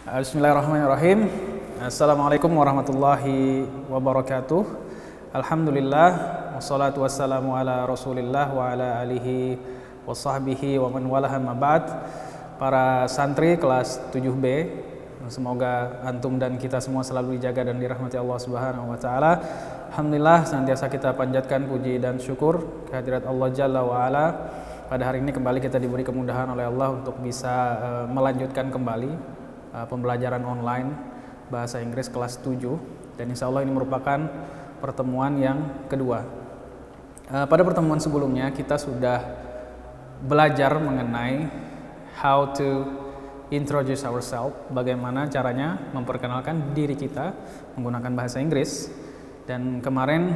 Bismillahirrahmanirrahim. Assalamualaikum warahmatullahi wabarakatuh. Alhamdulillah, wassalatu wassalamu ala rasulillah wa ala alihi wa sahbihi wa man walaha ma ba'd. Para santri kelas 7B, semoga antum dan kita semua selalu dijaga dan dirahmati Allah Subhanahu wa taala. Alhamdulillah, senantiasa kita panjatkan puji dan syukur kehadirat Allah Jalla wa ala. Pada hari ini kembali kita diberi kemudahan oleh Allah untuk bisa melanjutkan kembali pembelajaran online bahasa Inggris kelas 7, dan insya Allah ini merupakan pertemuan yang kedua. Pada pertemuan sebelumnya kita sudah belajar mengenai how to introduce ourselves, bagaimana caranya memperkenalkan diri kita menggunakan bahasa Inggris. Dan kemarin,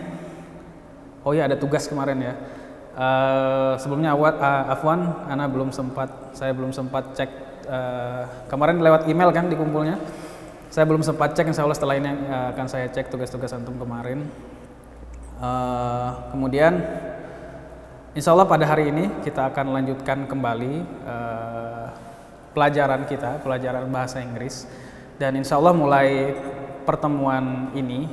oh ya, ada tugas kemarin ya. Sebelumnya Afwan, saya belum sempat cek kemarin lewat email kan dikumpulnya. Saya belum sempat cek, insya Allah setelah ini akan saya cek tugas-tugas antum kemarin. Kemudian insya Allah pada hari ini kita akan lanjutkan kembali pelajaran bahasa Inggris. Dan insya Allah mulai pertemuan ini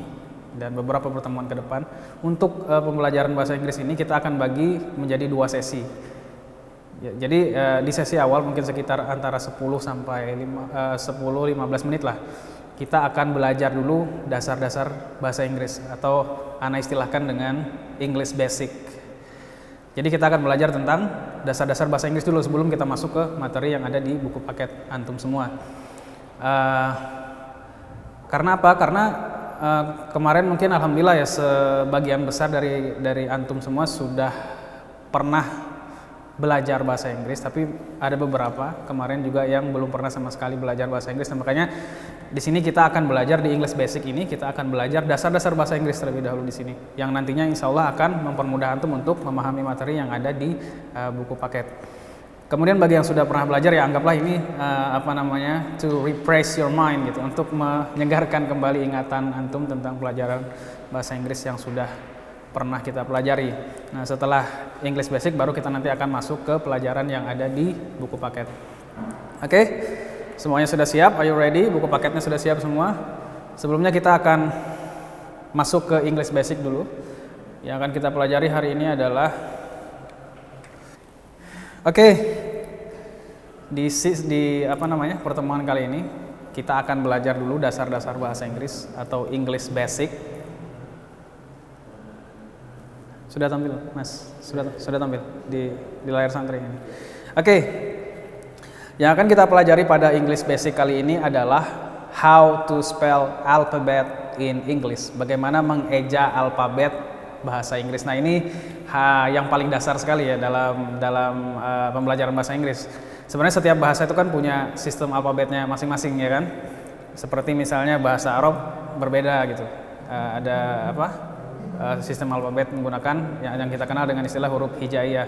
dan beberapa pertemuan ke depan, untuk pembelajaran bahasa Inggris ini kita akan bagi menjadi 2 sesi. Ya, jadi di sesi awal mungkin sekitar antara 10 sampai 10-15 menit lah, kita akan belajar dulu dasar-dasar bahasa Inggris, atau ana istilahkan dengan English Basic. Jadi kita akan belajar tentang dasar-dasar bahasa Inggris dulu sebelum kita masuk ke materi yang ada di buku paket antum semua. Karena apa? Karena kemarin mungkin alhamdulillah ya, sebagian besar dari antum semua sudah pernah belajar bahasa Inggris, tapi ada beberapa kemarin juga yang belum pernah sama sekali belajar bahasa Inggris. Nah, makanya di sini kita akan belajar di English Basic ini, kita akan belajar dasar-dasar bahasa Inggris terlebih dahulu di sini, yang nantinya insya Allah akan mempermudah antum untuk memahami materi yang ada di buku paket. Kemudian bagi yang sudah pernah belajar, ya anggaplah ini to refresh your mind gitu, untuk menyegarkan kembali ingatan antum tentang pelajaran bahasa Inggris yang sudah pernah kita pelajari. Nah, setelah English Basic baru kita nanti akan masuk ke pelajaran yang ada di buku paket. Oke, semuanya sudah siap? Are you ready? Buku paketnya sudah siap semua? Sebelumnya kita akan masuk ke English Basic dulu. Yang akan kita pelajari hari ini adalah pertemuan kali ini kita akan belajar dulu dasar-dasar bahasa Inggris atau English Basic. Sudah tampil, Mas? Sudah tampil di layar santri ini. Oke. Yang akan kita pelajari pada English Basic kali ini adalah how to spell alphabet in English. Bagaimana mengeja alfabet bahasa Inggris. Nah, ini yang paling dasar sekali ya dalam pembelajaran bahasa Inggris. Sebenarnya setiap bahasa itu kan punya sistem alfabetnya masing-masing ya kan. Seperti misalnya bahasa Arab berbeda gitu. Ada sistem alfabet menggunakan yang kita kenal dengan istilah huruf hijaiyah.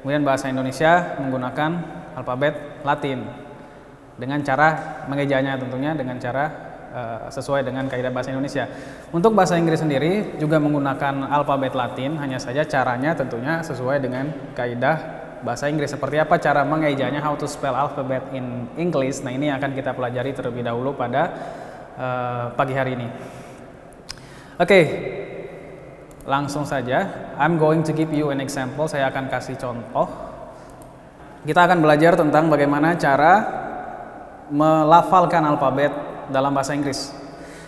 Kemudian bahasa Indonesia menggunakan alfabet Latin dengan cara mengejanya tentunya dengan cara sesuai dengan kaidah bahasa Indonesia. Untuk bahasa Inggris sendiri juga menggunakan alfabet Latin, hanya saja caranya tentunya sesuai dengan kaidah bahasa Inggris. Seperti apa cara mengejanya, how to spell alphabet in English. Nah, ini akan kita pelajari terlebih dahulu pada pagi hari ini. Oke. Langsung saja, I'm going to give you an example. Saya akan kasih contoh. Kita akan belajar tentang bagaimana cara melafalkan alfabet dalam bahasa Inggris.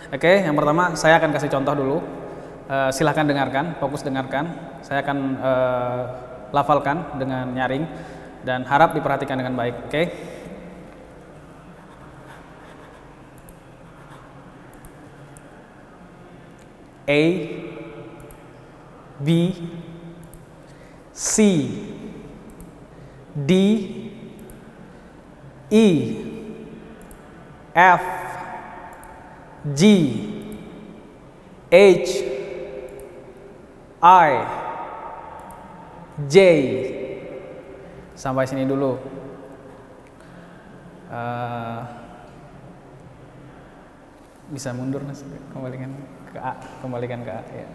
Oke, yang pertama saya akan kasih contoh dulu. Silahkan dengarkan, fokus dengarkan. Saya akan lafalkan dengan nyaring dan harap diperhatikan dengan baik. Oke. A, B, C, D, E, F, G, H, I, J. Sampai sini dulu. Bisa mundur, Mas, kembalikan ke A ya.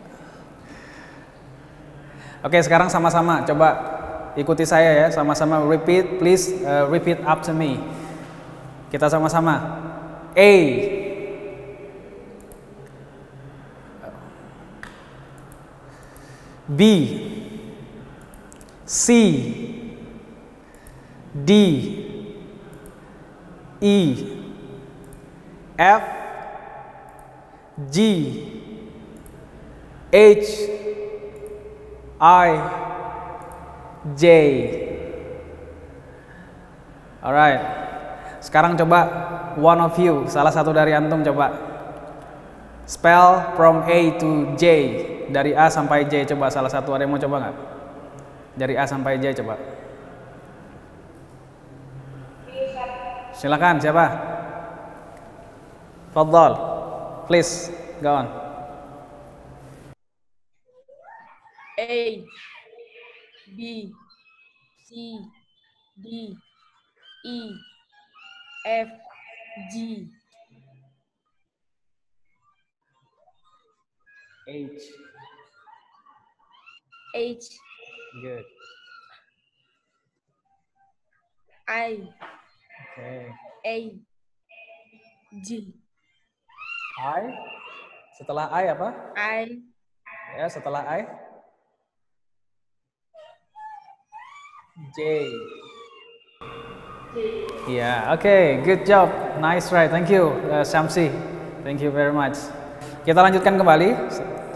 Oke, sekarang sama-sama coba ikuti saya ya, sama-sama repeat, please repeat after me. Kita sama-sama. A, B, C, D, E, F, G, H, I, J. Alright. Sekarang coba one of you, salah satu dari antum coba spell from A to J, dari A sampai J. Coba salah satu, ada yang mau coba nggak? Dari A sampai J coba. Silakan, siapa? Fadhal, please go on. A, B, C, D, E, F, G, H. H, Good. I, Okay. A, G, I. Setelah I apa? I, Ya, setelah I. J. Ya, oke, good job, nice try, thank you, Syamsi, thank you very much. Kita lanjutkan kembali,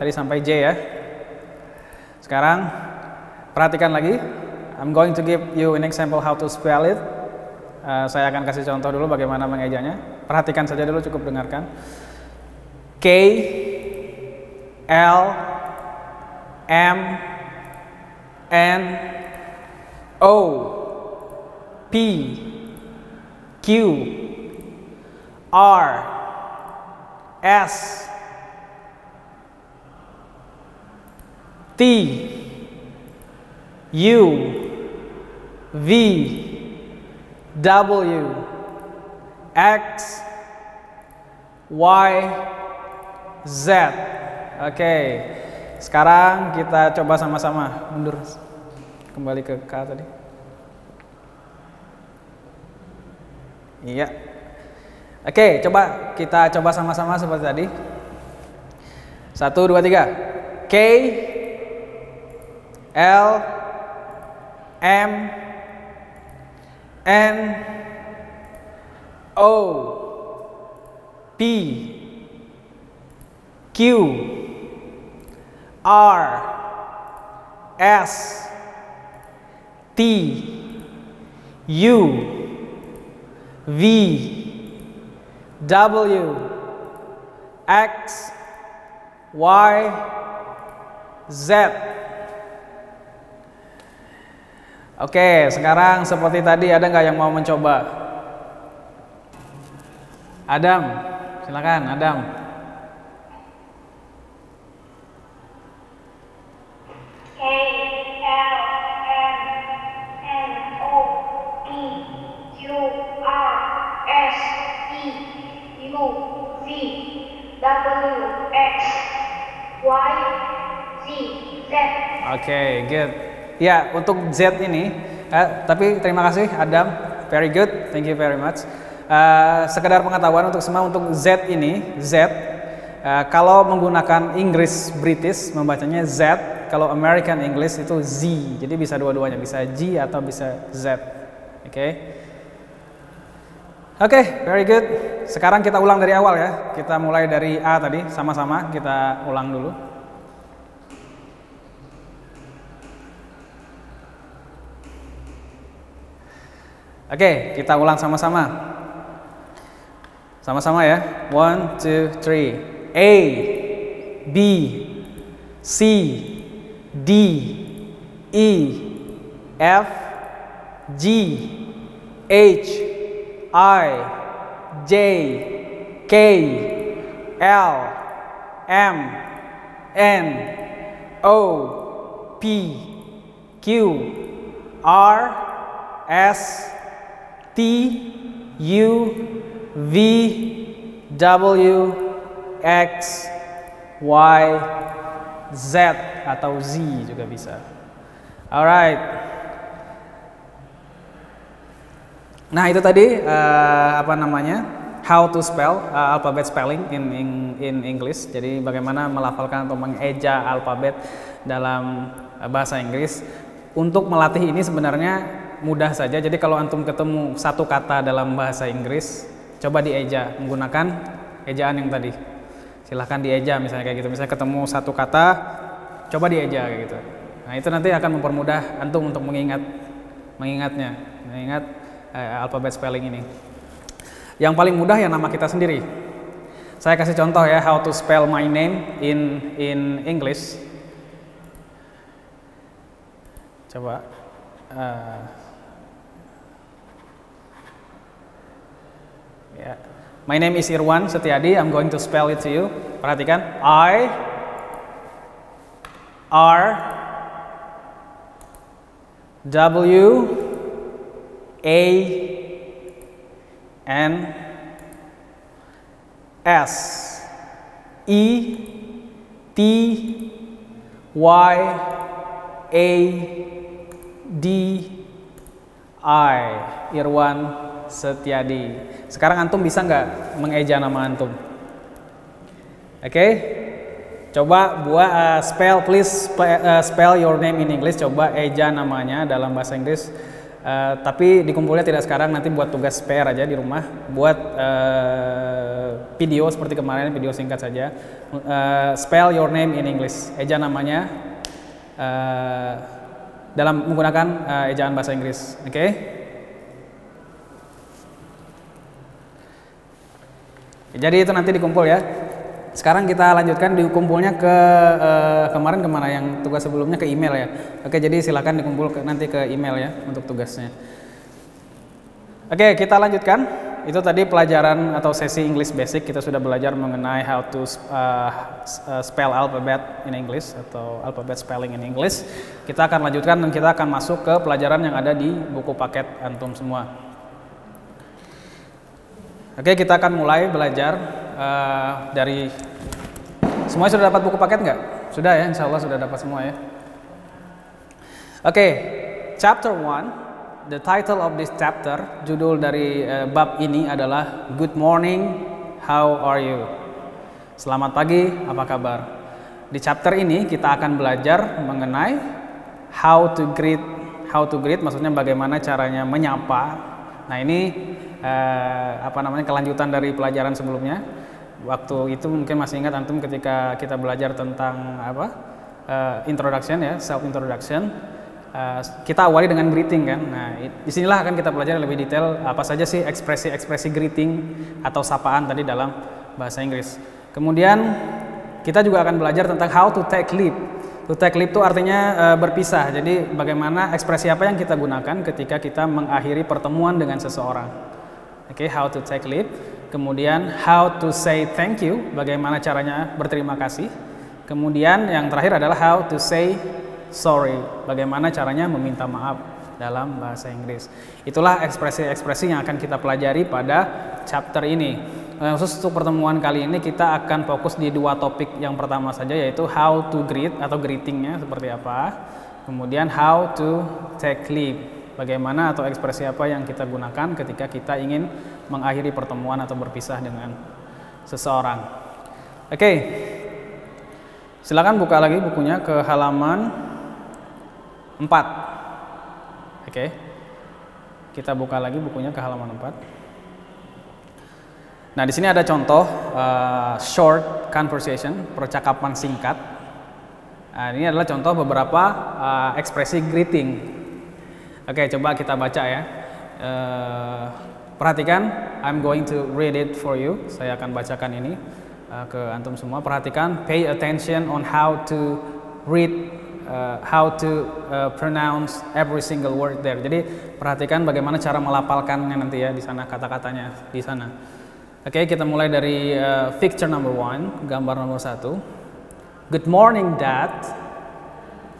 tadi sampai J ya. Sekarang perhatikan lagi, I'm going to give you an example how to spell it. Saya akan kasih contoh dulu bagaimana mengejanya. Perhatikan saja dulu, cukup dengarkan. K, L, M, N, O, P, Q, R, S, T, U, V, W, X, Y, Z. Oke, sekarang kita coba sama-sama mundur. Kembali ke K tadi. Iya. Oke, coba kita coba sama-sama seperti tadi. 1, 2, 3. K, L, M, N, O, P, Q, R, S, T, U, V, W, X, Y, Z. Oke, sekarang seperti tadi, ada nggak yang mau mencoba? Adam, silakan Adam. K, L, M, N, O, P, Q, R, S, T, U, V, W, X, Y, Z, Z. Oke, good. Ya, untuk Z ini, tapi terima kasih Adam, very good, thank you very much. Sekedar pengetahuan untuk semua, untuk Z ini, Z, kalau menggunakan Inggris British membacanya Z, kalau American English itu Z, jadi bisa dua-duanya, bisa G atau bisa Z. Oke. Oke, very good. Sekarang kita ulang dari awal ya, kita mulai dari A tadi, sama-sama kita ulang dulu. Oke, kita ulang sama-sama. Sama-sama ya. 1, 2, 3. A, B, C, D, E, F, G, H, I, J, K, L, M, N, O, P, Q, R, S, T, U, V, W, X, Y, Z atau Z juga bisa. Alright. Nah itu tadi apa namanya how to spell alphabet spelling in English. Jadi bagaimana melafalkan atau mengeja alfabet dalam bahasa Inggris. Untuk melatih ini sebenarnya mudah saja. Jadi kalau antum ketemu satu kata dalam bahasa Inggris, coba dieja menggunakan ejaan yang tadi. Silahkan dieja misalnya kayak gitu. Misalnya ketemu satu kata, coba dieja kayak gitu. Nah itu nanti akan mempermudah antum untuk mengingat alfabet spelling ini. Yang paling mudah ya nama kita sendiri. Saya kasih contoh ya, how to spell my name in English. Coba. Ya. My name is Irwan Setiadi. I'm going to spell it to you. Perhatikan. I R W A N S E T Y A D I. Irwan Setiadi. Sekarang antum bisa nggak mengeja nama antum? Oke? Coba please spell your name in English. Coba eja namanya dalam bahasa Inggris. Tapi dikumpulnya tidak sekarang, nanti buat tugas PR aja di rumah. Buat video seperti kemarin, video singkat saja. Spell your name in English. Eja namanya dalam menggunakan ejaan bahasa Inggris. Oke? Jadi itu nanti dikumpul ya. Sekarang kita lanjutkan dikumpulnya ke kemarin kemana yang tugas sebelumnya ke email ya. Oke, jadi silakan dikumpul nanti ke email ya untuk tugasnya. Oke, kita lanjutkan. Itu tadi pelajaran atau sesi English Basic. Kita sudah belajar mengenai how to spell alphabet in English atau alphabet spelling in English. Kita akan lanjutkan dan kita akan masuk ke pelajaran yang ada di buku paket antum semua. Oke, kita akan mulai belajar dari semuanya. Sudah dapat buku paket nggak? Sudah ya, insya Allah sudah dapat semua ya. Oke, chapter 1, the title of this chapter, judul dari bab ini adalah Good morning, how are you? Selamat pagi, apa kabar? Di chapter ini kita akan belajar mengenai how to greet maksudnya bagaimana caranya menyapa. Nah ini kelanjutan dari pelajaran sebelumnya. Waktu itu mungkin masih ingat antum ketika kita belajar tentang introduction ya, self introduction. Kita awali dengan greeting kan. Nah, disinilah akan kita pelajari lebih detail apa saja sih ekspresi greeting atau sapaan tadi dalam bahasa Inggris. Kemudian kita juga akan belajar tentang how to take leave. To take leave itu artinya berpisah. Jadi bagaimana ekspresi apa yang kita gunakan ketika kita mengakhiri pertemuan dengan seseorang. Oke, how to take leave. Kemudian how to say thank you, bagaimana caranya berterima kasih. Kemudian yang terakhir adalah how to say sorry, bagaimana caranya meminta maaf dalam bahasa Inggris. Itulah ekspresi-ekspresi yang akan kita pelajari pada chapter ini. Khusus untuk pertemuan kali ini kita akan fokus di dua topik. Yang pertama saja yaitu how to greet atau greetingnya seperti apa. Kemudian how to take leave, bagaimana atau ekspresi apa yang kita gunakan ketika kita ingin mengakhiri pertemuan atau berpisah dengan seseorang. Oke, silakan buka lagi bukunya ke halaman 4. Oke, kita buka lagi bukunya ke halaman 4. Nah, di sini ada contoh short conversation, percakapan singkat. Nah, ini adalah contoh beberapa ekspresi greeting. Oke, coba kita baca ya. Perhatikan, I'm going to read it for you. Saya akan bacakan ini ke antum semua. Perhatikan, pay attention on how to read, how to pronounce every single word there. Jadi perhatikan bagaimana cara melafalkannya nanti ya di sana, kata-katanya di sana. Oke, kita mulai dari picture number 1, gambar nomor 1. Good morning, Dad.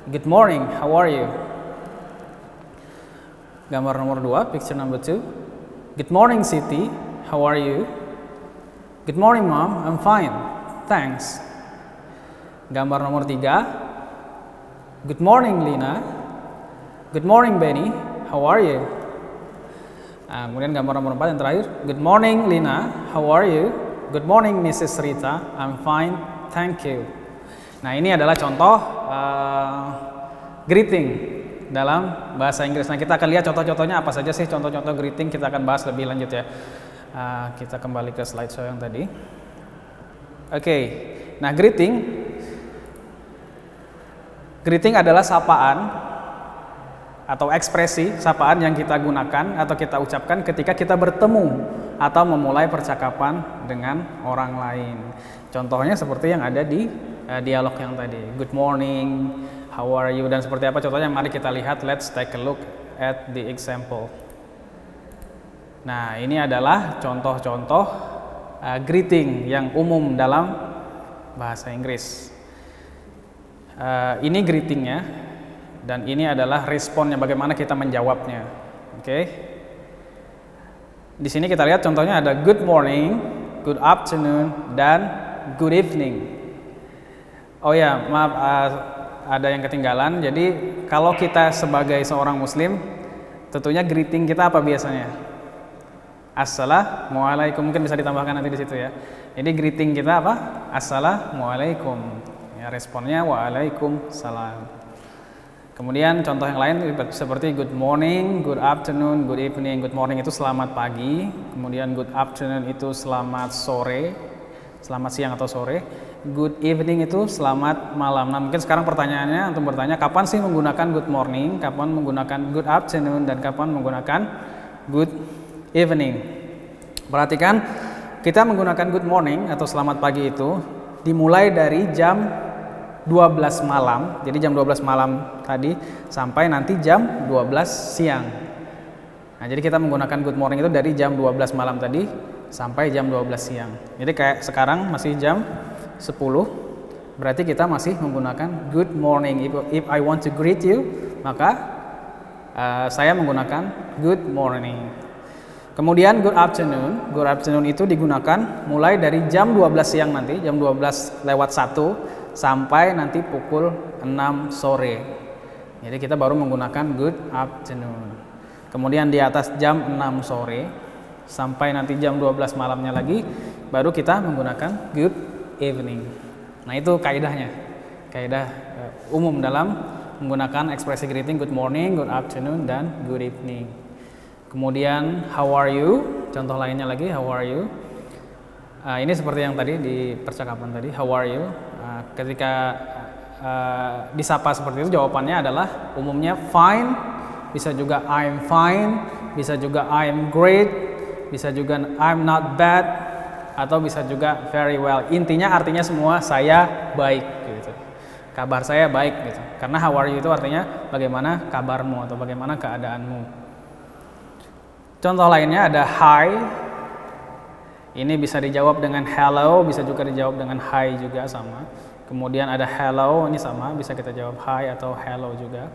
Good morning, how are you? Gambar nomor 2, picture number 2. Good morning, Siti, how are you? Good morning, Mom, I'm fine, thanks. Gambar nomor 3. Good morning, Lina. Good morning, Benny, how are you? Nah, kemudian gambar nomor 4 yang terakhir, good morning Lina, how are you? Good morning Mrs. Rita, I'm fine, thank you. Nah, ini adalah contoh greeting dalam bahasa Inggris. Nah, kita akan lihat contoh-contohnya apa saja sih contoh-contoh greeting, kita akan bahas lebih lanjut ya. Kita kembali ke slideshow yang tadi. Oke, nah greeting adalah sapaan atau ekspresi sapaan yang kita gunakan atau kita ucapkan ketika kita bertemu atau memulai percakapan dengan orang lain. Contohnya seperti yang ada di dialog yang tadi. Good morning, how are you, dan seperti apa contohnya, mari kita lihat, let's take a look at the example. Nah, ini adalah contoh-contoh greeting yang umum dalam bahasa Inggris. Ini greetingnya, dan ini adalah responnya, bagaimana kita menjawabnya. Oke. Di sini kita lihat contohnya ada good morning, good afternoon, dan good evening. Oh ya, maaf, ada yang ketinggalan. Jadi kalau kita sebagai seorang Muslim, tentunya greeting kita apa biasanya? Assalamualaikum. Mungkin bisa ditambahkan nanti di situ ya. Jadi greeting kita apa? Assalamualaikum. Ya, responnya waalaikumsalam. Kemudian contoh yang lain seperti good morning, good afternoon, good evening. Good morning itu selamat pagi, kemudian good afternoon itu selamat sore, selamat siang atau sore. Good evening itu selamat malam. Nah, mungkin sekarang pertanyaannya untuk bertanya, kapan sih menggunakan good morning, kapan menggunakan good afternoon, dan kapan menggunakan good evening. Perhatikan, kita menggunakan good morning atau selamat pagi itu dimulai dari jam 12 malam, jadi jam 12 malam tadi sampai nanti jam 12 siang. Nah, jadi kita menggunakan good morning itu dari jam 12 malam tadi sampai jam 12 siang. Jadi kayak sekarang masih jam 10, berarti kita masih menggunakan good morning. If I want to greet you, maka saya menggunakan good morning. Kemudian good afternoon itu digunakan mulai dari jam 12 siang nanti, jam 12 lewat 1 sampai nanti pukul 6 sore. Jadi kita baru menggunakan good afternoon. Kemudian di atas jam 6 sore sampai nanti jam 12 malamnya lagi baru kita menggunakan good evening. Nah, itu kaidahnya. Kaidah umum dalam menggunakan ekspresi greeting good morning, good afternoon, dan good evening. Kemudian how are you? Contoh lainnya lagi, how are you? Ini seperti yang tadi di percakapan tadi, how are you? Ketika disapa seperti itu, jawabannya adalah umumnya fine, bisa juga I'm fine, bisa juga I'm great, bisa juga I'm not bad, atau bisa juga very well. Intinya artinya semua saya baik gitu. Kabar saya baik gitu. Karena how are you itu artinya bagaimana kabarmu atau bagaimana keadaanmu. Contoh lainnya ada hi. Ini bisa dijawab dengan hello, bisa juga dijawab dengan hi juga sama. Kemudian ada hello, ini sama, bisa kita jawab hi atau hello juga.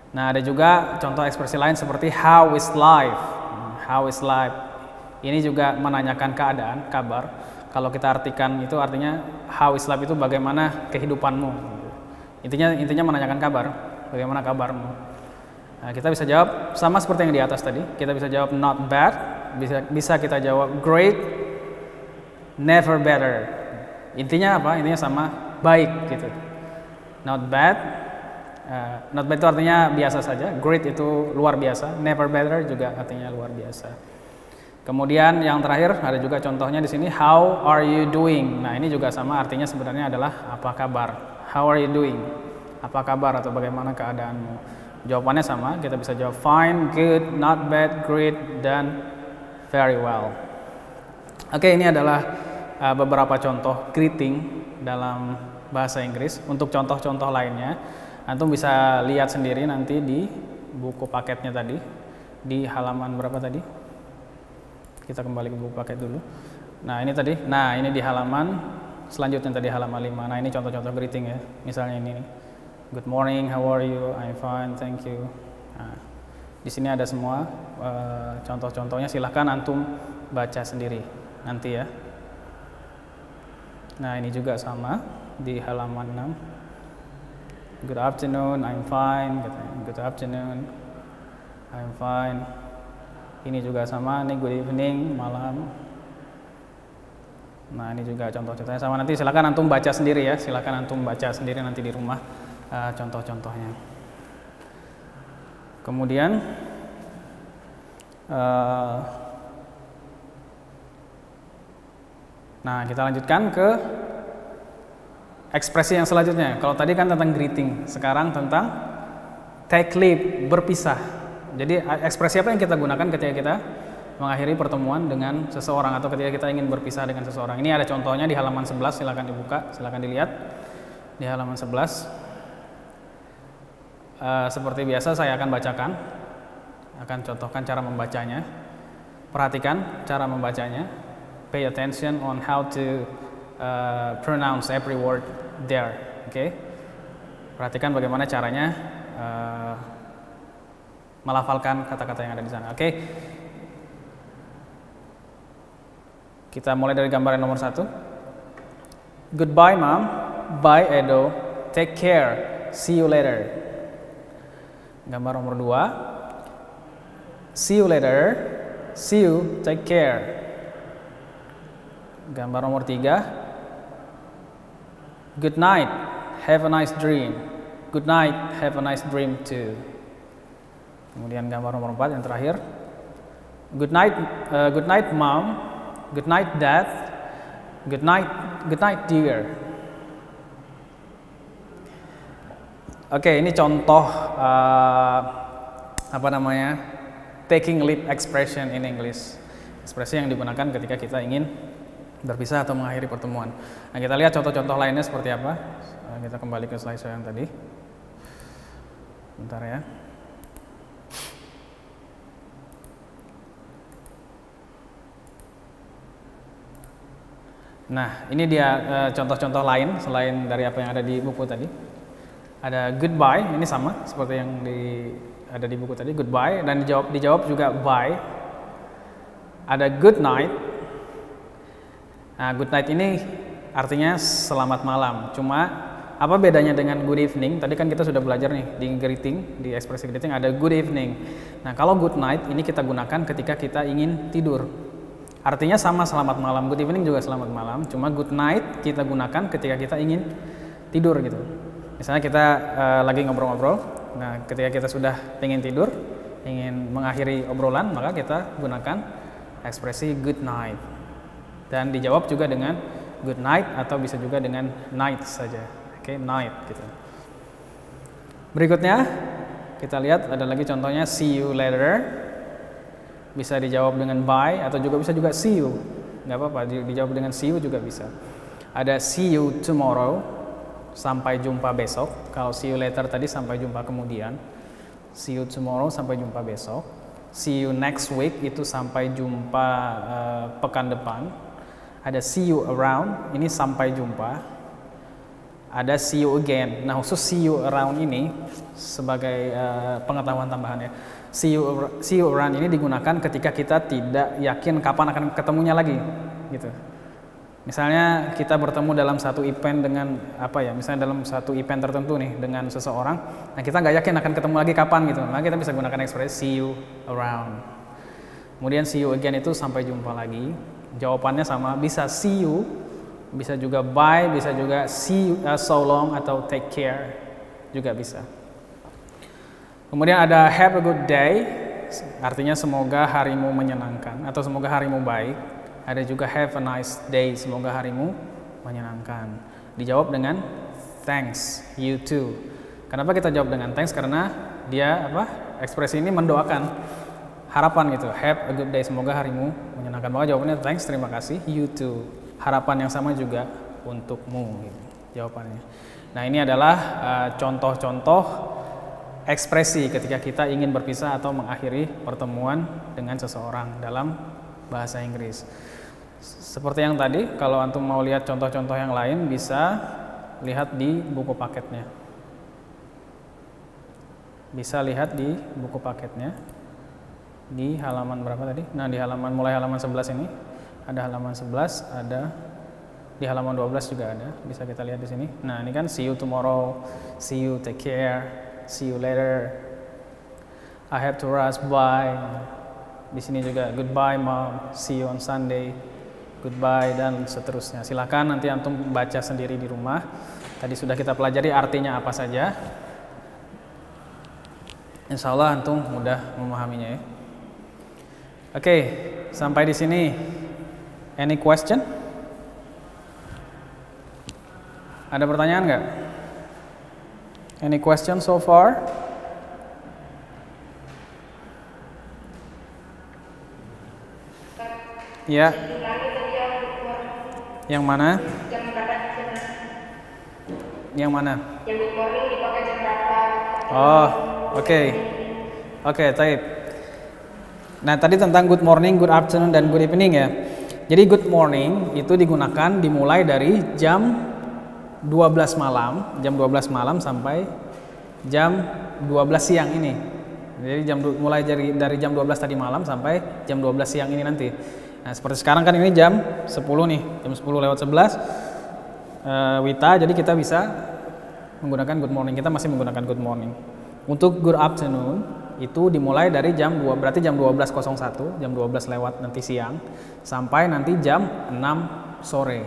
Nah, ada juga contoh ekspresi lain seperti how is life. How is life. Ini juga menanyakan keadaan, kabar. Kalau kita artikan itu artinya how is life itu bagaimana kehidupanmu. Intinya menanyakan kabar, bagaimana kabarmu. Nah, kita bisa jawab sama seperti yang di atas tadi. Kita bisa jawab not bad, bisa kita jawab great, never better. Intinya apa? Intinya sama, baik gitu. Not bad, not bad itu artinya biasa saja. Great itu luar biasa. Never better juga artinya luar biasa. Kemudian yang terakhir ada juga contohnya di sini, how are you doing? Nah, ini juga sama, artinya sebenarnya adalah apa kabar. How are you doing? Apa kabar atau bagaimana keadaanmu? Jawabannya sama, kita bisa jawab fine, good, not bad, great, dan very well. Oke, ini adalah beberapa contoh greeting dalam bahasa Inggris. Untuk contoh-contoh lainnya, antum bisa lihat sendiri nanti di buku paketnya tadi, di halaman berapa tadi? Kita kembali ke buku paket dulu. Nah, ini tadi. Nah, ini di halaman selanjutnya tadi, halaman 5. Nah, ini contoh-contoh greeting ya. Misalnya ini nih. Good morning, how are you? I'm fine, thank you. Nah, di sini ada semua contoh-contohnya. Silahkan antum baca sendiri nanti ya. Nah, ini juga sama di halaman 6. Good afternoon, I'm fine. Good afternoon, I'm fine. Ini juga sama, ini good evening, malam. Nah, ini juga contoh-contohnya sama. Nanti silakan antum baca sendiri ya. Silakan antum baca sendiri nanti di rumah contoh-contohnya. Kemudian nah, kita lanjutkan ke ekspresi yang selanjutnya. Kalau tadi kan tentang greeting, sekarang tentang take leave, berpisah. Jadi ekspresi apa yang kita gunakan ketika kita mengakhiri pertemuan dengan seseorang atau ketika kita ingin berpisah dengan seseorang. Ini ada contohnya di halaman 11, silakan dibuka, silakan dilihat. Di halaman 11. Seperti biasa saya akan bacakan, akan contohkan cara membacanya. Perhatikan cara membacanya. Pay attention on how to pronounce every word there. Oke. Perhatikan bagaimana caranya melafalkan kata-kata yang ada di sana. Oke. Kita mulai dari gambar yang nomor 1. Goodbye, Mom. Bye, Edo. Take care. See you later. Gambar nomor 2. See you later. See you. Take care. Gambar nomor 3. Good night. Have a nice dream. Good night. Have a nice dream too. Kemudian gambar nomor 4 yang terakhir. Good night, Mom. Good night, Dad. Good night, dear. Oke, ini contoh taking leave expression in English. Ekspresi yang digunakan ketika kita ingin berpisah atau mengakhiri pertemuan. Nah, kita lihat contoh-contoh lainnya seperti apa. Kita kembali ke slide saya yang tadi. Bentar ya. Nah, ini dia contoh-contoh lain selain dari apa yang ada di buku tadi. Ada goodbye, ini sama seperti yang ada di buku tadi, goodbye, dan dijawab juga bye. Ada good night. Nah, good night ini artinya selamat malam. Cuma apa bedanya dengan good evening? Tadi kan kita sudah belajar nih di greeting, di ekspresi greeting ada good evening. Nah, kalau good night ini kita gunakan ketika kita ingin tidur. Artinya sama selamat malam, good evening juga selamat malam, cuma good night kita gunakan ketika kita ingin tidur gitu. Misalnya kita lagi ngobrol-ngobrol, nah ketika kita sudah ingin tidur, ingin mengakhiri obrolan, maka kita gunakan ekspresi good night. Dan dijawab juga dengan good night atau bisa juga dengan night saja. Oke, night gitu. Berikutnya kita lihat ada lagi contohnya see you later. Bisa dijawab dengan bye atau juga bisa juga see you. Nggak apa-apa, dijawab dengan see you juga bisa. Ada see you tomorrow, sampai jumpa besok. Kalau see you later tadi sampai jumpa kemudian. See you tomorrow, sampai jumpa besok. See you next week itu sampai jumpa pekan depan. Ada see you around, ini sampai jumpa. Ada see you again. Nah, khusus see you around ini sebagai pengetahuan tambahan ya. See you around ini digunakan ketika kita tidak yakin kapan akan ketemunya lagi, gitu. Misalnya kita bertemu dalam satu event dengan misalnya dalam satu event tertentu nih dengan seseorang, nah kita nggak yakin akan ketemu lagi kapan gitu, maka kita bisa gunakan ekspresi see you around. Kemudian see you again itu sampai jumpa lagi. Jawabannya sama, bisa see you, bisa juga bye, bisa juga see you, so long atau take care juga bisa. Kemudian ada have a good day, artinya semoga harimu menyenangkan atau semoga harimu baik. Ada juga have a nice day, semoga harimu menyenangkan. Dijawab dengan thanks, you too. Kenapa kita jawab dengan thanks? Karena dia ekspresi ini mendoakan harapan gitu. Have a good day, semoga harimu menyenangkan. Maka jawabannya thanks, terima kasih, you too. Harapan yang sama juga untukmu gitu, jawabannya. Nah, ini adalah contoh-contoh ekspresi ketika kita ingin berpisah atau mengakhiri pertemuan dengan seseorang dalam bahasa Inggris. Seperti yang tadi, kalau antum mau lihat contoh-contoh yang lain bisa lihat di buku paketnya. Bisa lihat di buku paketnya. Di halaman berapa tadi? Nah, di mulai halaman 11 ini. Ada halaman 11, ada di halaman 12 juga ada. Bisa kita lihat di sini. Nah, ini kan see you tomorrow, see you, take care, see you later, I have to rush by. Di sini juga goodbye mom, see you on Sunday, goodbye dan seterusnya. Silakan nanti antum baca sendiri di rumah. Tadi sudah kita pelajari artinya apa saja. Insya Allah antum mudah memahaminya ya. Oke, sampai di sini. Any question? Ada pertanyaan nggak? Any question so far? Ya. Yang mana? Yang mana? Yang good morning dipakai jam berapa? Oh, oke. Oke, taib. Nah, tadi tentang good morning, good afternoon, dan good evening ya. Jadi good morning itu digunakan dimulai dari jam 12 malam, sampai jam 12 siang ini. Jadi mulai dari jam 12 tadi malam sampai jam 12 siang ini nanti. Nah, seperti sekarang kan ini jam 10 nih, jam 10 lewat 11 Wita, jadi kita bisa menggunakan good morning, kita masih menggunakan good morning. Untuk good afternoon itu dimulai dari jam 2, berarti jam 12.01, jam 12 lewat nanti siang, sampai nanti jam 6 sore.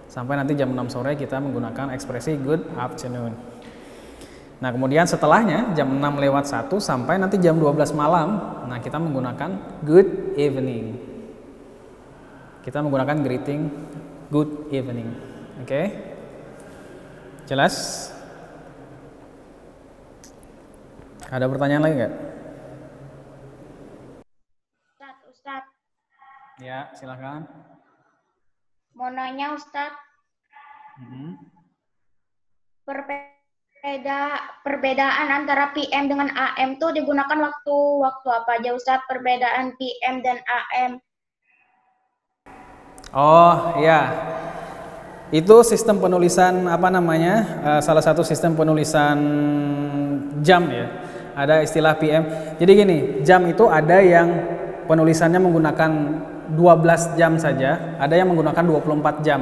Sampai nanti jam 6 sore kita menggunakan ekspresi good afternoon. Nah, kemudian setelahnya jam 6 lewat 1 sampai nanti jam 12 malam, nah kita menggunakan good evening. Kita menggunakan greeting good evening. Oke? Jelas? Ada pertanyaan lagi nggak? Ustadz. Ya, silakan. Mau nanya Ustadz, perbedaan antara PM dengan AM tuh digunakan waktu apa aja Ustadz? Perbedaan PM dan AM. Oh, ya. Itu sistem penulisan apa namanya? Salah satu sistem penulisan jam ya. Ada istilah PM. Jadi gini, jam itu ada yang penulisannya menggunakan 12 jam saja, ada yang menggunakan 24 jam.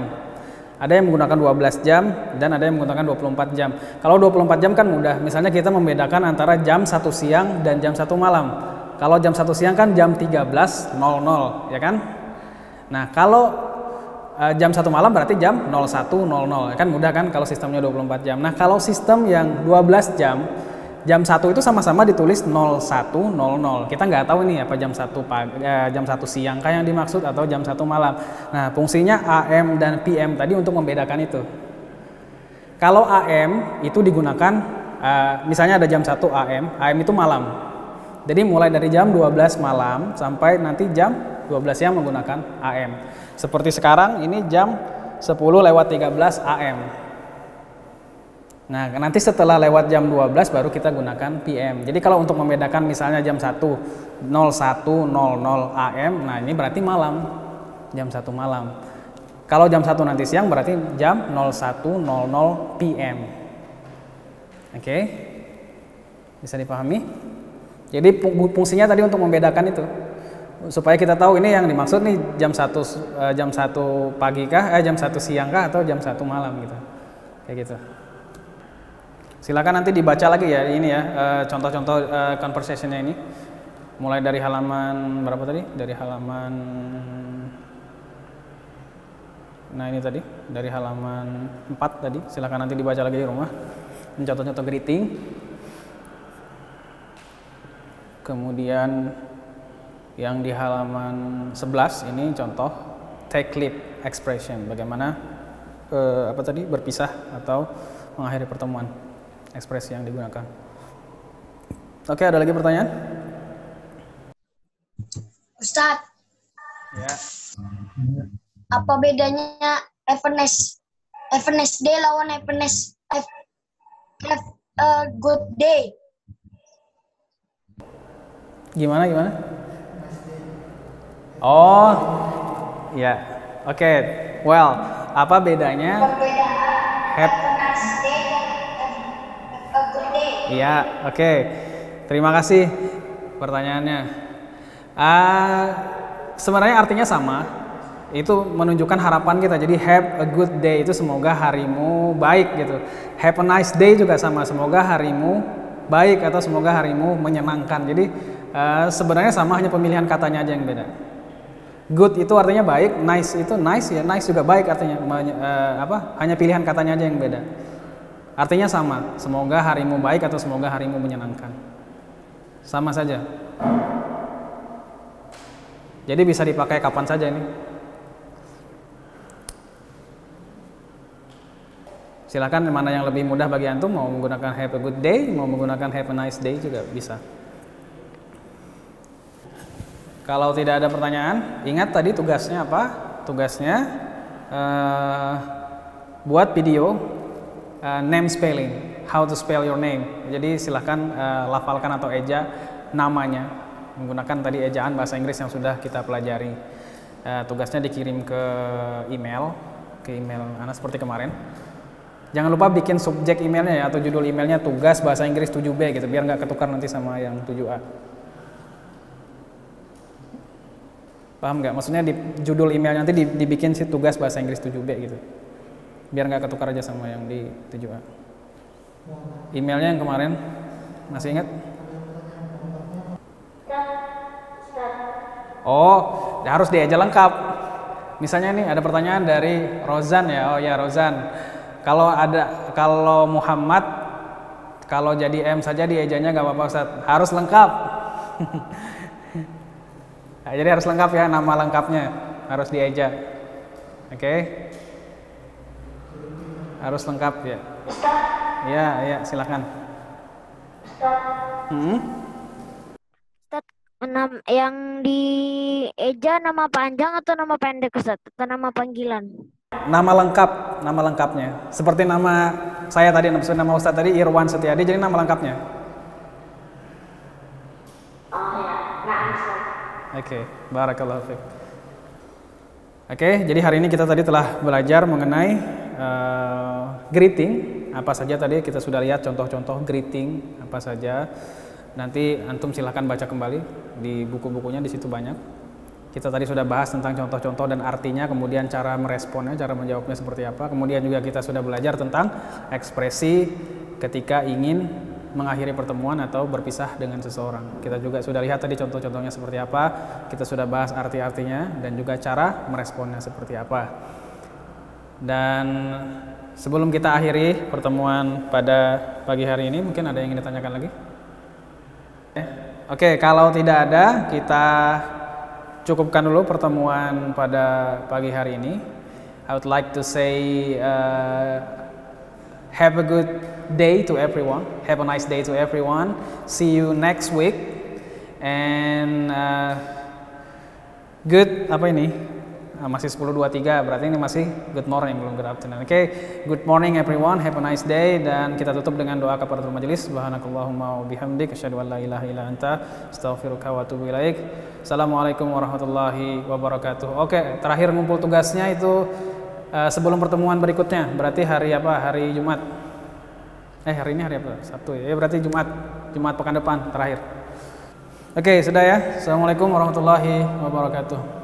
Ada yang menggunakan 12 jam dan ada yang menggunakan 24 jam. Kalau 24 jam kan mudah. Misalnya kita membedakan antara jam 1 siang dan jam 1 malam. Kalau jam 1 siang kan jam 13.00, ya kan? Nah, kalau jam 1 malam berarti jam 01.00. Kan mudah kan kalau sistemnya 24 jam. Nah, kalau sistem yang 12 jam, jam 1 itu sama-sama ditulis 01.00. Kita nggak tahu nih apa jam 1 siang kah yang dimaksud atau jam 1 malam. Nah, fungsinya AM dan PM tadi untuk membedakan itu. Kalau AM itu digunakan misalnya ada jam 1 AM itu malam. Jadi mulai dari jam 12 malam sampai nanti jam 12 siang menggunakan AM. Seperti sekarang ini jam 10 lewat 13 AM. Nah, nanti setelah lewat jam 12 baru kita gunakan PM. Jadi kalau untuk membedakan misalnya jam 1.01.00 AM, nah ini berarti malam, jam 1 malam. Kalau jam 1 nanti siang berarti jam 01.00 PM. Oke? Bisa dipahami? Jadi fungsinya tadi untuk membedakan itu. Supaya kita tahu ini yang dimaksud nih jam 1 pagi kah, jam 1 siang kah atau jam 1 malam gitu. Kayak gitu. Silakan nanti dibaca lagi ya ini ya contoh-contoh conversationnya ini. Mulai dari halaman berapa tadi? Dari halaman ini tadi, dari halaman 4 tadi. Silakan nanti dibaca lagi di rumah. Contoh-contoh greeting. Kemudian yang di halaman 11 ini contoh take leave expression. Bagaimana berpisah atau mengakhiri pertemuan. Ekspresi yang digunakan. Oke, ada lagi pertanyaan? Ustadz. Ya. Apa bedanya happiness day lawan happiness have a good day? Gimana? Oh, ya. Oke. Well, apa bedanya? Happiness day dan a good day. Iya, oke. Terima kasih pertanyaannya. Sebenarnya artinya sama. Itu menunjukkan harapan kita. Jadi have a good day itu semoga harimu baik gitu. Have a nice day juga sama. Semoga harimu baik atau semoga harimu menyenangkan. Jadi Sebenarnya sama, hanya pemilihan katanya aja yang beda. Good itu artinya baik, nice itu nice ya, nice juga baik artinya. Hanya pilihan katanya aja yang beda. Artinya sama, semoga harimu baik atau semoga harimu menyenangkan. Sama saja. Jadi bisa dipakai kapan saja ini. Silakan mana yang lebih mudah bagi antum, mau menggunakan have a good day, mau menggunakan have a nice day juga bisa. Kalau tidak ada pertanyaan, ingat tadi tugasnya apa? Tugasnya buat video name spelling, how to spell your name. Jadi silahkan lafalkan atau eja namanya menggunakan tadi ejaan bahasa Inggris yang sudah kita pelajari. Tugasnya dikirim ke email Ana seperti kemarin. Jangan lupa bikin subjek emailnya ya, atau judul emailnya tugas bahasa Inggris 7B gitu, biar nggak ketukar nanti sama yang 7A. Paham nggak? Maksudnya di judul email nanti dibikin si tugas bahasa Inggris 7B gitu, biar nggak ketukar aja sama yang di 7A. Emailnya yang kemarin masih ingat? Oh, harus dieja lengkap. Misalnya nih ada pertanyaan dari Rozan ya. Oh ya Rozan. Kalau Muhammad, kalau jadi M saja diejanya nggak apa-apa Ustaz. Harus lengkap. Nah, jadi harus lengkap ya, nama lengkapnya harus dieja. Oke? Harus lengkap ya. Ya, silakan. Ustaz, yang di eja nama panjang atau nama pendek Ustaz? Atau nama panggilan? Nama lengkapnya. Seperti nama saya tadi, nama Ustaz tadi Irwan Setiadi, jadi nama lengkapnya. Oh ya, Oke, barakallahu fiik. Oke, jadi hari ini kita tadi telah belajar mengenai greeting. Apa saja tadi kita sudah lihat contoh-contoh greeting apa saja. Nanti antum silahkan baca kembali di buku-bukunya, di situ banyak. Kita tadi sudah bahas tentang contoh-contoh dan artinya, kemudian cara meresponnya, cara menjawabnya seperti apa. Kemudian juga kita sudah belajar tentang ekspresi ketika ingin mengakhiri pertemuan atau berpisah dengan seseorang. Kita juga sudah lihat tadi contoh-contohnya seperti apa. Kita sudah bahas arti-artinya dan juga cara meresponnya seperti apa. Dan sebelum kita akhiri pertemuan pada pagi hari ini, mungkin ada yang ingin ditanyakan lagi? Oke, kalau tidak ada, kita cukupkan dulu pertemuan pada pagi hari ini. I would like to say have a good day to everyone. Have a nice day to everyone. See you next week. And good apa ini? Masih 10.23, berarti ini masih good morning, belum good afternoon. Oke, good morning everyone. Have a nice day, dan kita tutup dengan doa kepada majelis. Subhanakallahumma wa bihamdik, asyhadu an la ilaha illa anta, astaghfiruka wa atubu ilaik. Assalamualaikum warahmatullahi wabarakatuh. Oke, terakhir ngumpul tugasnya itu sebelum pertemuan berikutnya. Berarti hari apa? Hari Jumat. Hari ini hari apa? Sabtu ya. Berarti Jumat pekan depan terakhir. Oke, sudah ya. Assalamualaikum warahmatullahi wabarakatuh.